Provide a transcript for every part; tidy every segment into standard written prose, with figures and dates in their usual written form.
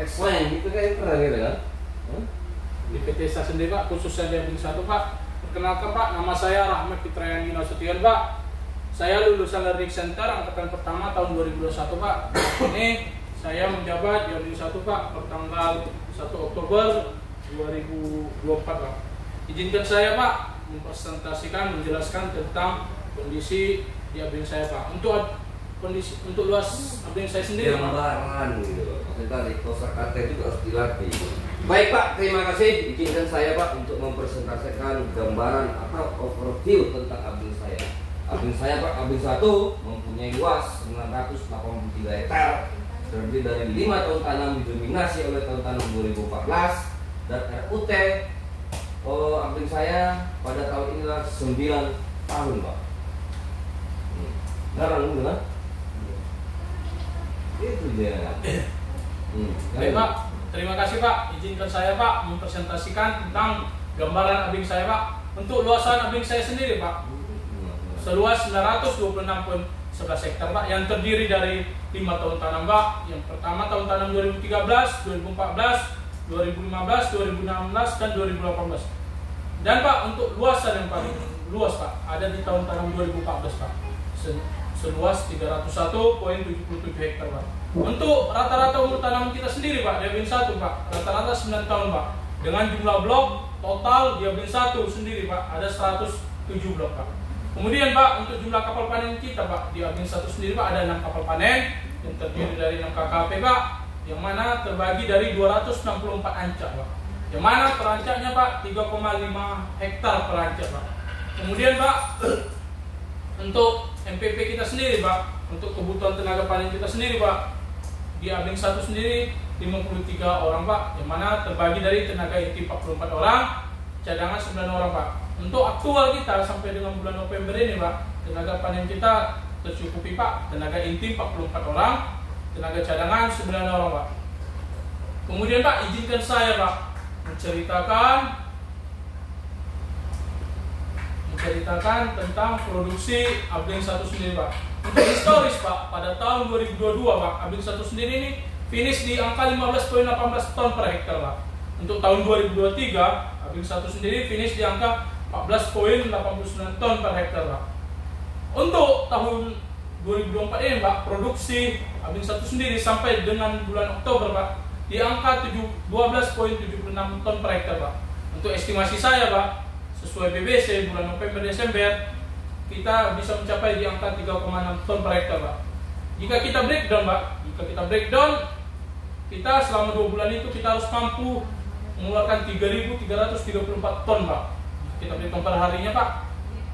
explain gitu kan pernah gitu kan? Di PT saya sendiri Pak, khususnya di Abing 1 Pak. Perkenalkan Pak, nama saya Rahmat Fitriani Nasution Pak. Saya lulusan Learning Center angkatan pertama tahun 2021 Pak. Ini saya menjabat di Abing 1 Pak pertanggal 1 Oktober 2024 Pak. Izinkan saya Pak mempresentasikan, menjelaskan tentang kondisi di Abing saya Pak. Untuk luas Abing saya sendiri gambaran gitu. Maksudnya tadi kosakata itu harus dilatih. Baik Pak, terima kasih. Izinkan saya Pak untuk mempresentasikan gambaran atau overview tentang Abing saya. Abing saya Pak, Abing 1 mempunyai luas 983 hektar, terdiri dari 5 tahun tanam didominasi oleh tahun tanam 2014 dan RUT. Abing saya pada tahun inilah 9 tahun Pak. Sekarang dulu kan? Itu dia. Baik Pak, terima kasih Pak. Izinkan saya Pak mempresentasikan tentang gambaran Abing saya Pak. Untuk luasan Abing saya sendiri Pak, seluas 926,11 hektar Pak, yang terdiri dari 5 tahun tanam Pak. Yang pertama tahun tanam 2013, 2014, 2015, 2016, dan 2018. Dan Pak, untuk luasan yang paling luas Pak, ada di tahun tanam 2014 Pak, seluas 301,77 hektar Pak. Untuk rata-rata umur tanaman kita sendiri Pak, di Abing 1 Pak, rata-rata 9 tahun Pak. Dengan jumlah blok total di Abing 1 sendiri Pak, ada 107 blok Pak. Kemudian Pak, untuk jumlah kapal panen kita Pak, di Abing 1 sendiri Pak, ada 6 kapal panen yang terdiri dari 6 KKP Pak, yang mana terbagi dari 264 ancak Pak. Yang mana perancaknya Pak 3,5 hektar perancak Pak. Kemudian Pak, untuk MPP kita sendiri Pak, untuk kebutuhan tenaga panen kita sendiri Pak, di Abing 1 sendiri 53 orang Pak, yang mana terbagi dari tenaga inti 44 orang, cadangan 9 orang Pak. Untuk aktual kita sampai dengan bulan November ini Pak, tenaga panen kita tercukupi Pak, tenaga inti 44 orang, tenaga cadangan 9 orang Pak. Kemudian Pak, izinkan saya Pak menceritakan tentang produksi Abing 1 sendiri Pak. Untuk historis Pak, pada tahun 2022 Pak, Abing 1 sendiri ini finish di angka 15,18 ton per hektar Pak. Untuk tahun 2023, Abing 1 sendiri finish di angka 14,89 ton per hektar Pak. Untuk tahun 2024 ini Pak, produksi Abing 1 sendiri sampai dengan bulan Oktober Pak, di angka 12,76 ton per hektar Pak. Untuk estimasi saya Pak, sesuai BBC bulan November Desember, kita bisa mencapai di angka 3,6 ton per hektar Pak. Jika kita breakdown Pak, kita selama 2 bulan itu kita harus mampu mengeluarkan 3.334 ton Pak. Kita breakdown per harinya Pak,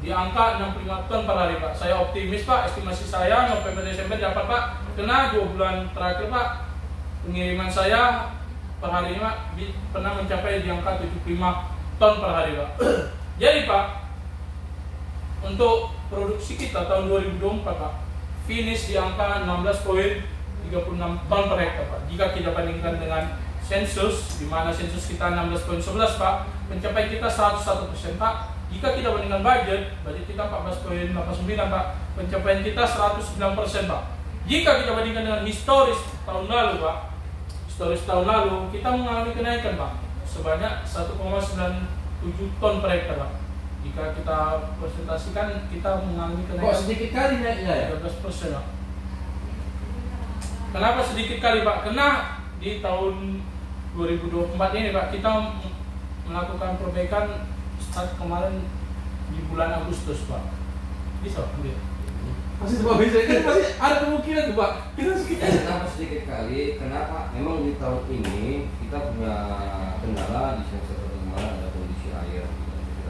di angka 65 ton per hari Pak. Saya optimis Pak, estimasi saya November Desember dapat Pak, karena 2 bulan terakhir Pak, pengiriman saya per hari ini Pak pernah mencapai di angka 75 ton per hari Pak. Jadi Pak, untuk produksi kita tahun 2024 Pak, finish di angka 16,36 ton per hektar Pak. Jika kita bandingkan dengan sensus, di mana sensus kita 16,11 Pak, mencapai kita 101% Pak. Jika kita bandingkan budget kita 14,89 Pak, pencapaian kita 109% Pak. Jika kita bandingkan dengan historis tahun lalu Pak, kita mengalami kenaikan Pak sebanyak 1,97 ton per hektar Pak. Jika kita presentasikan, kita mengalami kenaikan sedikit kali naiknya ya? 13% Pak. Kenapa sedikit kali Pak? Karena di tahun 2024 ini Pak, kita melakukan perbaikan start kemarin di bulan Agustus Pak. Bisa ambil. Masih coba bisa, kan masih ada kemungkinan tuh Pak. Kita Kenapa sedikit kali? Kenapa? Memang di tahun ini kita punya kendala di semester kemarin, ada kondisi air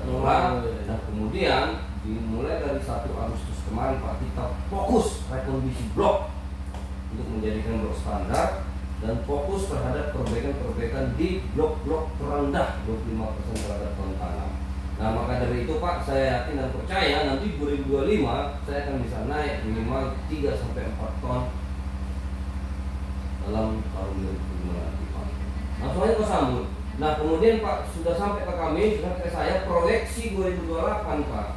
nah kemudian dimulai dari 1 Agustus kemarin Pak, kita fokus rekondisi blok untuk menjadikan blok standar dan fokus terhadap perbaikan di blok-blok terendah 25% terhadap tahun tanam. Nah maka dari itu Pak, saya yakin dan percaya nanti 2025 saya akan bisa naik minimal 3-4 ton dalam tahun 2025 nanti Pak. Langsung aja ke sambut. Nah kemudian Pak, sudah sampai ke kami, sudah ke saya proyeksi 2028 Pak,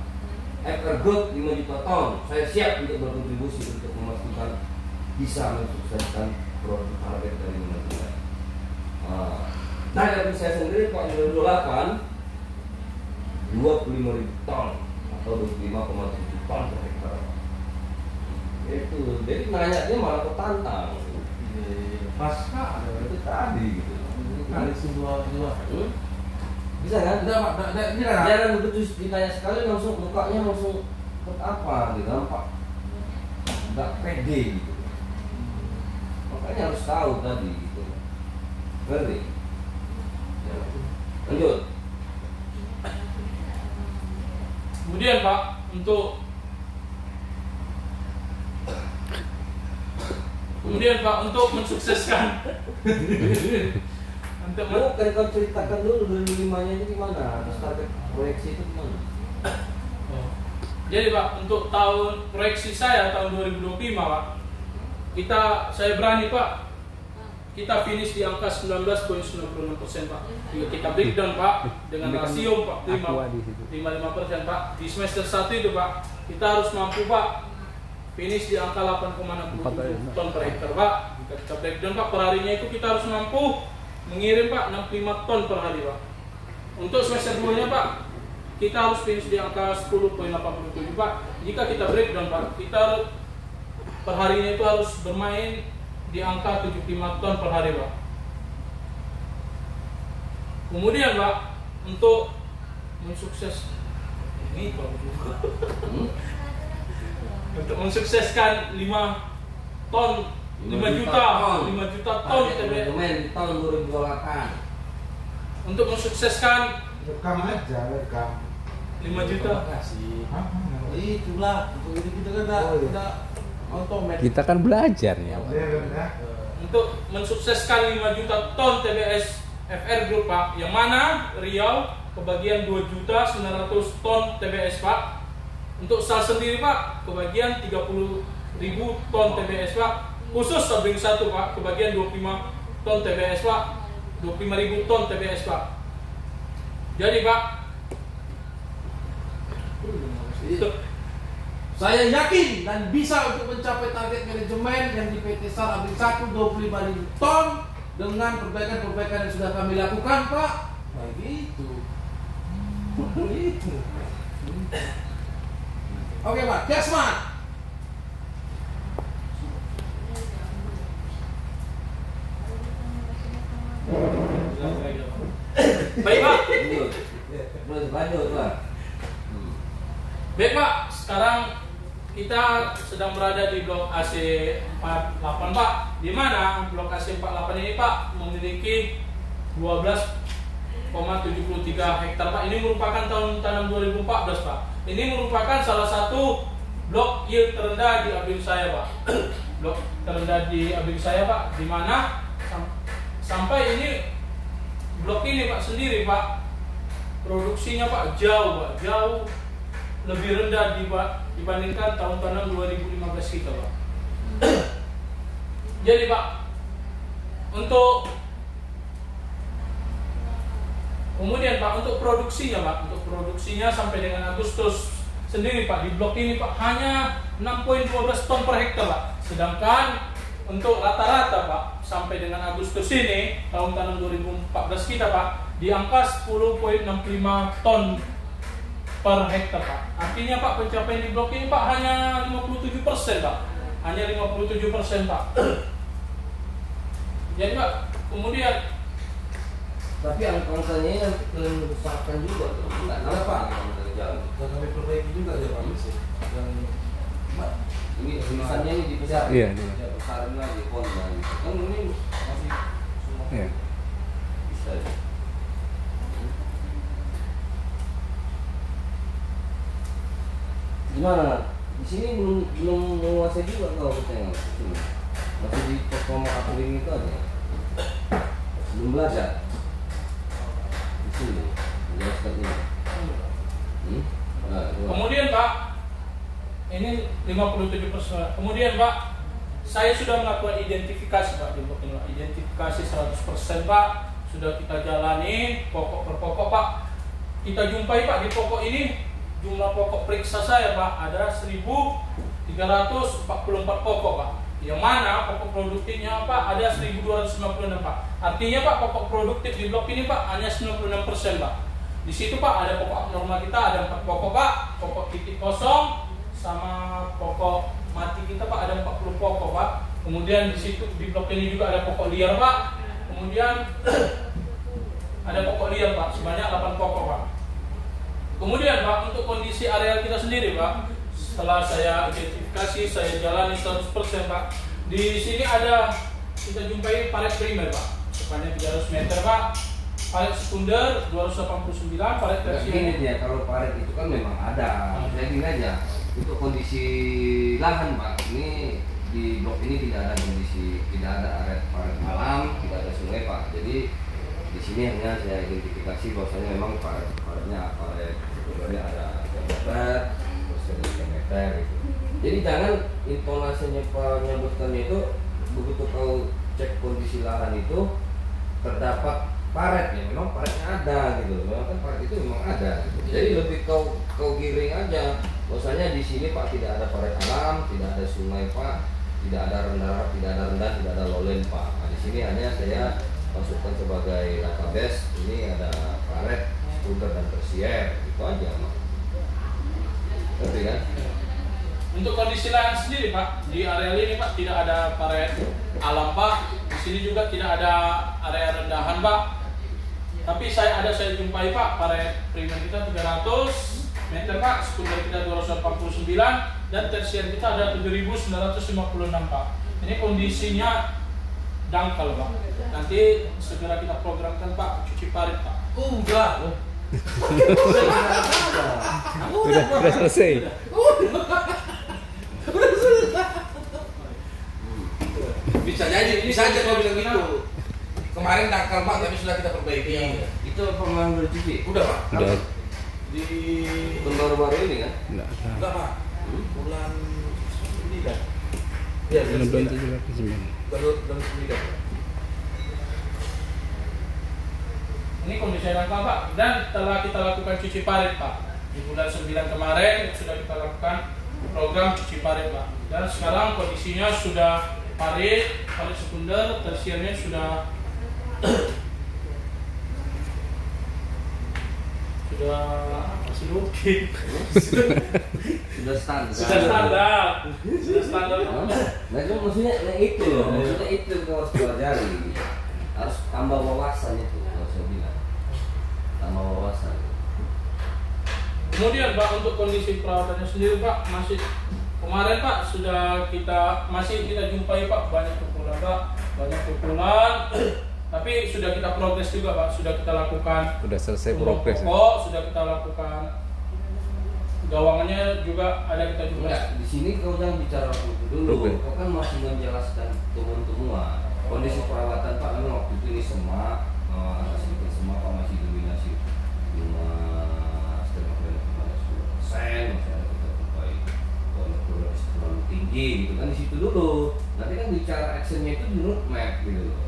aggregate 5 juta ton. Saya siap untuk berkontribusi untuk memastikan bisa mensukseskan produk target dari dari saya sendiri Pak 2008 25.000 ton atau 25,7 ton per hektar. Itu jadi nanya dia malah ketantang. Pasca Itu tadi gitu. kali dua. Bisa kan? Ini kan. Jangan begitu ditanya sekali langsung mukanya langsung apa gitu nampak nggak pede gitu. Makanya harus tahu tadi gitu. Ngerti? Ya. Lanjut. Kemudian Pak, untuk mensukseskan Mau kau ceritakan dulu 2005-nya itu gimana? Terus target proyeksi itu gimana? Jadi Pak, untuk tahun proyeksi saya tahun 2025 Pak, saya berani Pak, kita finish di angka 19,96% Pak. Kita breakdown Pak dengan rasio Pak 55% Pak. Di semester 1 itu Pak, kita harus mampu Pak finish di angka 8,67 ton per hektar Pak. Jika kita breakdown Pak, per harinya itu kita harus mampu mengirim Pak 65 ton per hari Pak. Untuk semester 2 nya Pak, kita harus finish di angka 10,87 Pak. Jika kita breakdown Pak, kita per harinya itu harus bermain di angka 75 ton per hari Pak. Kemudian Pak, untuk mensukses ini untuk mensukseskan 5 ton 5 juta ton TBS di tahun 2028. untuk mensukseskan Rekam aja, rekam. 5 juta. Itulah, itu kita kan udah otomatis. Kita kan belajar ya. Untuk mensukseskan 5 juta ton TBS FR Group Pak, yang mana Riau kebagian 2.900 ton TBS Pak. Untuk SAL sendiri Pak, kebagian 30.000 ton TBS Pak. Khusus Sabring 1 Pak, kebagian 25 ton TBS Pak. 25.000 ton TBS Pak. Jadi Pak, Saya yakin dan bisa untuk mencapai target manajemen yang di PT SAL Abri 1 25.000 ton dengan perbaikan-perbaikan yang sudah kami lakukan, Pak. Begitu. Oke, Pak. Jasman. baik Pak. Lanjut Pak. Baik Pak, sekarang kita sedang berada di blok AC 48 Pak, di mana blok AC 48 ini Pak memiliki 12,73 hektar Pak. Ini merupakan tahun tanam 2014 Pak. Ini merupakan salah satu blok yield terendah di Abing saya Pak. Blok terendah di Abing saya Pak, di mana sampai ini blok ini Pak sendiri Pak, produksinya Pak jauh lebih rendah dibandingkan tahun tanam 2015 kita Pak. Jadi Pak, untuk kemudian Pak, untuk produksinya sampai dengan Agustus sendiri Pak, di blok ini Pak hanya 6,12 ton per hektar Pak. Sedangkan untuk rata-rata Pak sampai dengan Agustus ini tahun tanam 2014 kita Pak di angka 10,65 ton per hektar Pak. Artinya Pak pencapaian di blok ini Pak hanya 57% Pak. Hanya 57% Pak. Jadi Pak, kemudian Tapi angkanya nanti kalian besarkan juga, nggak apa dari jalan. Dan kami perbaiki juga ya, Pak. Dan Ini tulisannya ini dibesar. Iya, Ya, besarin lagi pon lagi. Kan ini masih semua Iya. bisa. Gimana? Di sini belum menguasai juga kau katanya. Masih di performa catering itu aja. Belum belajar. Di sini. Jelaskan ini. Nah, kemudian Pak, ini 57%. Kemudian Pak, saya sudah melakukan identifikasi Pak di blok ini Pak. Identifikasi 100% Pak. Sudah kita jalani pokok per pokok Pak. Kita jumpai Pak di pokok ini jumlah pokok periksa saya Pak ada 1.344 pokok Pak. Yang mana pokok produktifnya Pak ada 1296 Pak. Artinya Pak pokok produktif di blok ini Pak hanya 96% Pak. Di situ Pak ada pokok normal kita ada 4 pokok Pak, pokok titik kosong sama pokok mati kita Pak ada 40 pokok Pak. Kemudian di situ di blok ini juga ada pokok liar Pak. Kemudian ada pokok liar Pak sebanyak 8 pokok Pak. Kemudian Pak untuk kondisi areal kita sendiri Pak, setelah saya identifikasi, saya jalani 100% Pak. Di sini ada kita jumpai palet primer Pak, sepanjang 300 meter Pak. Palet sekunder 289, palet tersier. Ini dia kalau palet itu kan memang ada. Saya gini aja, untuk kondisi lahan Pak, ini di blok ini tidak ada kondisi, tidak ada area palet alam, tidak ada sungai Pak. Jadi di sini hanya saya identifikasi bahwasanya memang paletnya sebenarnya ada meter, terus meter gitu. Jadi jangan intonasinya penyebutkannya itu begitu kau cek kondisi lahan itu terdapat paret ya, memang paretnya ada gitu. Memang kan paret itu memang ada. Gitu. Jadi lebih kau giring aja. Bahwasanya di sini Pak tidak ada paret alam, tidak ada sungai Pak, tidak ada rendah, tidak ada lowland Pak. Nah, di sini hanya saya masukkan sebagai database. Ini ada paret, sekunder dan tersier, itu aja Pak. Ngerti kan? Untuk kondisi lahan sendiri Pak, di area ini Pak tidak ada paret alam Pak. Di sini juga tidak ada area rendahan Pak. Tapi saya jumpai Pak, paret primer kita 300 meter Pak, sekunder kita 289 dan tersier kita ada 7.956 Pak. Ini kondisinya dangkal Pak. Nanti segera kita programkan Pak cuci parit Pak. Udah. Udah selesai. Bisa aja kalau bilang gitu. Kemarin dangkal Pak, tapi sudah kita perbaiki. Itu pemain bercuci. Udah Pak. Udah. Di Baru-baru ini kan? enggak Pak. Bulan 9. Iya, Bulan 9. 7 Baru bulan 9. Ini kondisi dangkal Pak. Dan telah kita lakukan cuci parit Pak. Di bulan 9 kemarin sudah kita lakukan program cuci parit Pak. Dan sekarang kondisinya sudah parit sekunder, tersiernya sudah Sudah standar. Sudah standar. Nah itu maksudnya itu loh, maksudnya itu yang harus pelajari. Harus tambah wawasan itu, kalau saya bilang. Tambah wawasan. Kemudian Pak untuk kondisi perawatannya sendiri Pak masih kemarin Pak sudah kita jumpai Pak banyak pukulan Pak, tapi sudah kita progres juga Pak, sudah kita lakukan. Udah selesai progres. Sudah kita lakukan gawangannya juga ada kita juga. Enggak, di sini kau jangan bicara waktu itu dulu. Kau kan masih menjelaskan temuan-temuan. Kondisi perawatan Pak memang waktu itu ini semak, sedikit semak Pak masih dominasi 5,5% masih ada kita jumpai produksi terlalu tinggi gitu kan di situ dulu. Nanti kan bicara actionnya itu di roadmap gitu loh.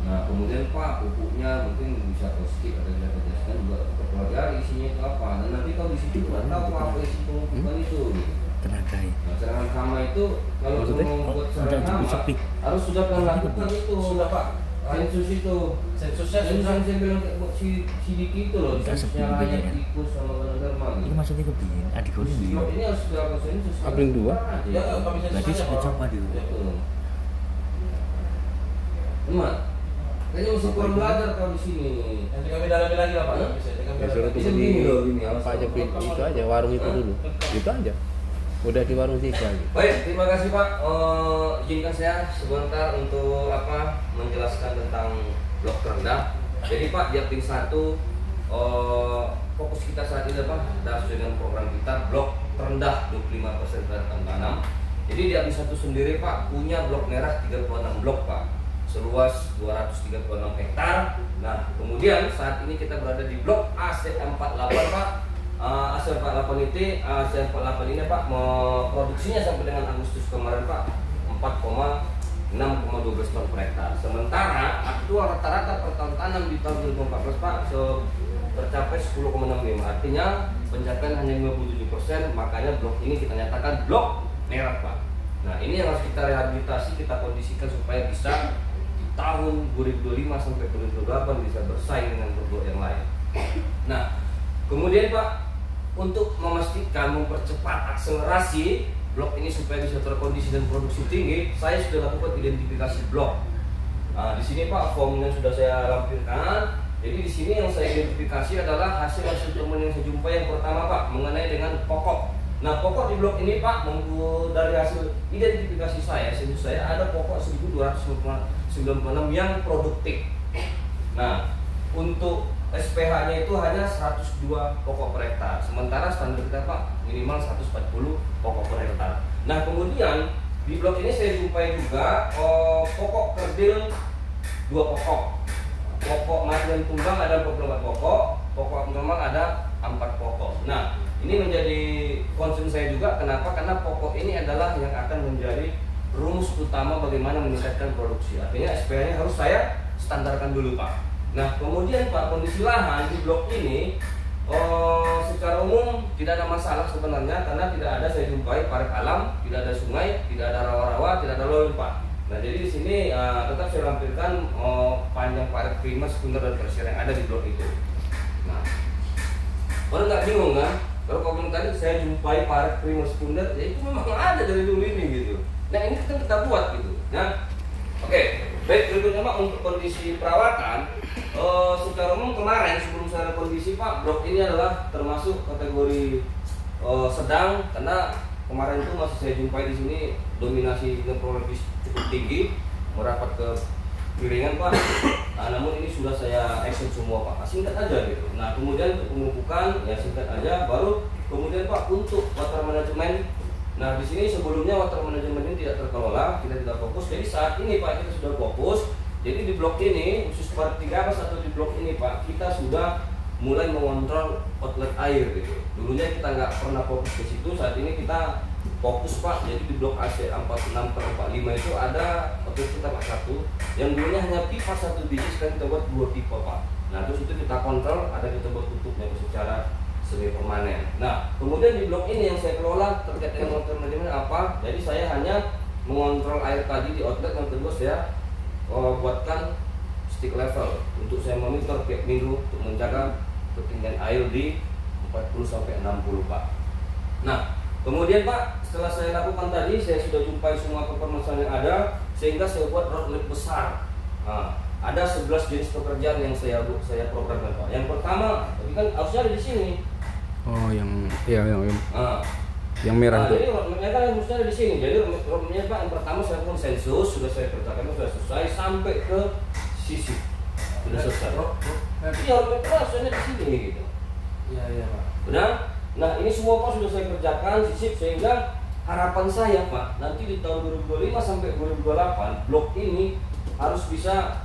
Nah kemudian Pak pupuknya mungkin bisa kau skip atau bisa kau jelaskan juga untuk pelajari isinya itu apa. Dan nanti kau di situ nggak tahu apa isi pemupukan itu. Gitu. Tenaga. Nah, serangan hama itu kalau mau membuat serangan hama harus sudah pernah lakukan itu. Sudah Pak. Sensus itu. Sensusnya Sensus yang saya bilang si Diki itu loh. Sensusnya layak tikus sama Ganoderma gitu. Itu masuknya ke bin, adik gue ini. Ini harus dilakukan sensus. Abring 2. Ya kami Berarti sensusnya sampai coba dulu. Betul. Emak, kayaknya masih kurang belajar kau di sini. Nanti kami dalami lagi lah Pak. Hah? Bisa kami Ya suruh dalami. tunggu Ini di loh, ini, apa aja bin itu aja warung itu dulu. Itu aja. Udah di warung 3 aja. Baik, terima kasih Pak. Izinkan saya sebentar untuk menjelaskan tentang blok terendah. Jadi Pak, di Aping 1 fokus kita saat ini Pak, dan sesuai dengan program kita blok terendah 25% terhadap tanam. Jadi di Aping 1 sendiri Pak punya blok merah 36 blok Pak, seluas 236 hektar. Nah, kemudian saat ini kita berada di blok AC48 Pak. AC48 ini Pak produksinya sampai dengan Agustus kemarin Pak 4,6,12 ton per hektar. Sementara aktual rata-rata per tahun tanam di tahun 2014 Pak tercapai 10,65. Artinya pencapaian hanya 57%. Makanya blok ini kita nyatakan blok merah Pak. Nah ini yang harus kita rehabilitasi, kita kondisikan supaya bisa di tahun 2025 sampai 2028 bisa bersaing dengan blok yang lain. Nah kemudian Pak, untuk memastikan mempercepat akselerasi blok ini supaya bisa terkondisi dan produksi tinggi, saya sudah lakukan identifikasi blok. Nah, di sini Pak form yang sudah saya lampirkan. Jadi di sini yang saya identifikasi adalah hasil temuan yang saya jumpai yang pertama Pak mengenai dengan pokok. Nah pokok di blok ini Pak, dari hasil identifikasi saya ada pokok 1296 yang produktif. Nah untuk SPH-nya itu hanya 102 pokok per hektar, sementara standar kita Pak minimal 140 pokok per hektar. Nah kemudian di blok ini saya jumpai juga pokok kerdil 2 pokok, pokok mati dan tumbang ada 44 pokok, pokok normal ada 4 pokok. Nah ini menjadi concern saya juga, kenapa? Karena pokok ini adalah yang akan menjadi rumus utama bagaimana meningkatkan produksi. Artinya SPH-nya harus saya standarkan dulu Pak. Nah kemudian Pak, kondisi lahan di blok ini secara umum tidak ada masalah sebenarnya, karena tidak ada saya jumpai parit alam, tidak ada sungai, tidak ada rawa-rawa, tidak ada lorong Pak. Nah jadi di sini tetap saya lampirkan panjang parit primer, sekunder dan tersier yang ada di blok itu. Nah orang nggak bingung kan? Kalau kau bilang tadi saya jumpai parit primer, sekunder, ya itu memang ada dari dulu ini gitu. Nah ini kan kita buat gitu. Nah oke, baik berikutnya Pak untuk kondisi perawatan. Secara umum kemarin sebelum saya kondisi Pak, blok ini adalah termasuk kategori sedang, karena kemarin itu masih saya jumpai di sini dominasi neurologis cukup tinggi merapat ke piringan Pak. Nah, namun ini sudah saya action semua Pak, singkat aja gitu. Nah kemudian untuk pemupukan ya singkat aja, baru kemudian Pak untuk water management. Nah di sini sebelumnya water management ini tidak terkelola, kita tidak fokus. Jadi saat ini Pak kita sudah fokus. Jadi di blok ini khusus part 3 atau di blok ini Pak, kita sudah mulai mengontrol outlet air gitu. Dulunya kita nggak pernah fokus ke situ, saat ini kita fokus Pak. Jadi di blok AC 46/45 itu ada outlet kita Pak 1, yang dulunya hanya pipa 1 biji, sekarang kita buat 2 pipa Pak. Nah terus itu kita kontrol, ada kita buat tutupnya secara semi permanen. Nah kemudian di blok ini yang saya kelola terkait dengan water management apa? Jadi saya hanya mengontrol air tadi di outlet, yang kedua saya buatkan stick level untuk saya monitor tiap minggu untuk menjaga ketinggian air di 40-60 Pak. Nah kemudian Pak, setelah saya lakukan tadi, saya sudah jumpai semua permasalahan yang ada, sehingga saya buat roadmap besar. Nah, ada 11 jenis pekerjaan yang saya programkan Pak. Yang pertama, tapi kan harusnya ada di sini. Oh yang yang merah tuh. Jadi roadmapnya kan harusnya ada di sini. Jadi roadmapnya Pak, yang pertama saya konsensus, sudah saya kerjakan, sudah selesai sampai ke sisi sudah selesai. Iya, roadmapnya harusnya di sini gitu. Iya Pak. Benar? Nah ini semua Pak sudah saya kerjakan sisip, sehingga harapan saya Pak nanti di tahun 2025 sampai 2028 blok ini harus bisa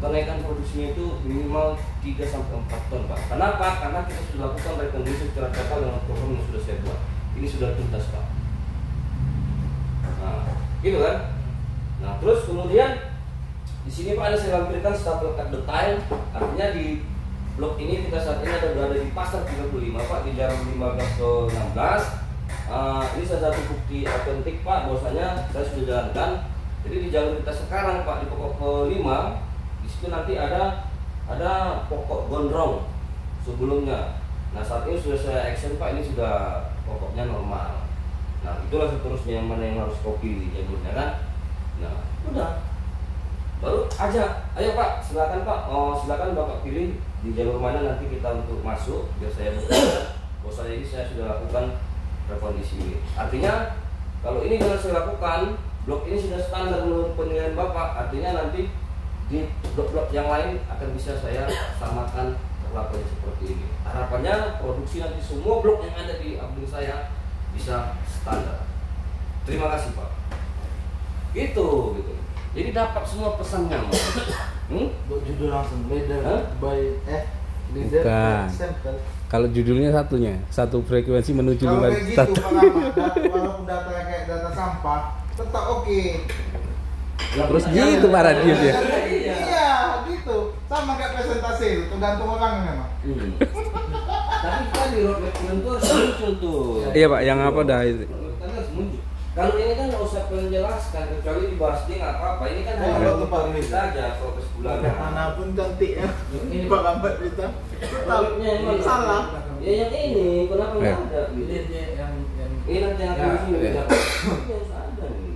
kenaikan produksinya itu minimal 3-4 ton Pak. Kenapa? Karena kita sudah lakukan rekonstruksi secara total dengan program yang sudah saya buat. Ini sudah tuntas Pak. Nah, gitu kan? Nah, terus kemudian di sini Pak ada saya lampirkan stapel cut detail. Artinya di blok ini kita saat ini berada di pasar 35 Pak, di jalan 15 ke 16. Ini salah satu bukti otentik Pak, bahwasanya saya sudah jalankan. Jadi di jalur kita sekarang Pak, di pokok ke-5 di situ nanti ada pokok gondrong sebelumnya. Nah saat ini sudah saya action Pak, ini sudah pokoknya normal. Nah itulah seterusnya yang mana yang harus kopi di jalurnya kan. Nah udah, baru aja, ayo Pak, silakan Pak, silakan Bapak pilih di jalur mana nanti kita untuk masuk, biar saya bekerja. Bahwasanya ini saya sudah lakukan rekondisi ini. Artinya kalau ini sudah saya lakukan, blok ini sudah standar menurut penilaian Bapak, artinya nanti di blok-blok yang lain akan bisa saya samakan perlakuannya seperti ini. Harapannya produksi nanti semua blok yang ada di abdul saya bisa standar. Terima kasih Pak. Gitu. Jadi dapat semua pesannya. Judul langsung leader by leader Bukan. sampel. Kalau judulnya satu frekuensi menuju Kalau kayak gitu satu. Pak Rahmat, walaupun data kayak data sampah tetap oke. Terus gitu Pak Radius ya. Iya, gitu. Sama kayak presentasi itu, tergantung orang memang. Tapi tadi roadmap itu harus muncul tuh. Iya Pak, yang apa dah itu? Roadmap harus muncul. Kalau ini kan nggak usah menjelaskan, kecuali dibahas dia nggak apa-apa. Ini kan hanya kalau untuk tempat kita aja proses bulanan. Manapun cantik ya. Ini Pak gambar kita. Produknya yang mana? Salah. Ya yang ini, kenapa nggak ada? Ini Gitu. yang Ini nanti yang Ya, di sini ya. harus ada nih.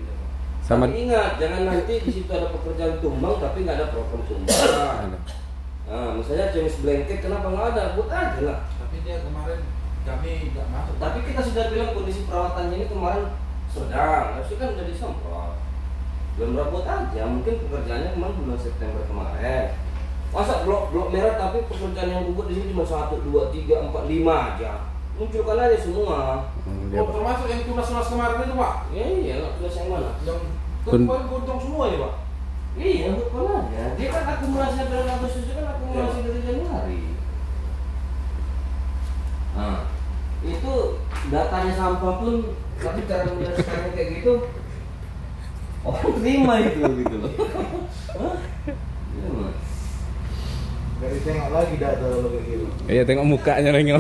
Sama Tapi ingat, jangan nanti di situ ada pekerjaan tumbang tapi nggak ada program tumbang. ada. Nah, misalnya jenis blanket kenapa nggak ada? Buat aja lah. tapi dia kemarin kami nggak masuk. Tapi kita sudah bilang kondisi perawatannya ini kemarin sedang, harusnya kan udah disemprot. Belum buat aja, mungkin pekerjaannya kemarin bulan September kemarin. Masa blok merah tapi pekerjaan yang gugur di sini cuma 1, 2, 3, 4, 5 aja. Munculkan aja semua. Dia, Oh, Pak. termasuk yang tunas-tunas kemarin itu Pak, Ya iya, nggak tulis yang mana? yang Kun- kemarin gontong semua ya Pak. Iya, bukan aja. Dia kan akumulasi bulan Agustus itu kan akumulasi dari Januari. Nah, itu datanya sampah pun, tapi cara menjelaskannya kayak gitu, orang terima itu gitu loh. Hah? Iya, Mas. Gak ditengok lagi data lo kayak gitu. Iya tengok mukanya Rengel.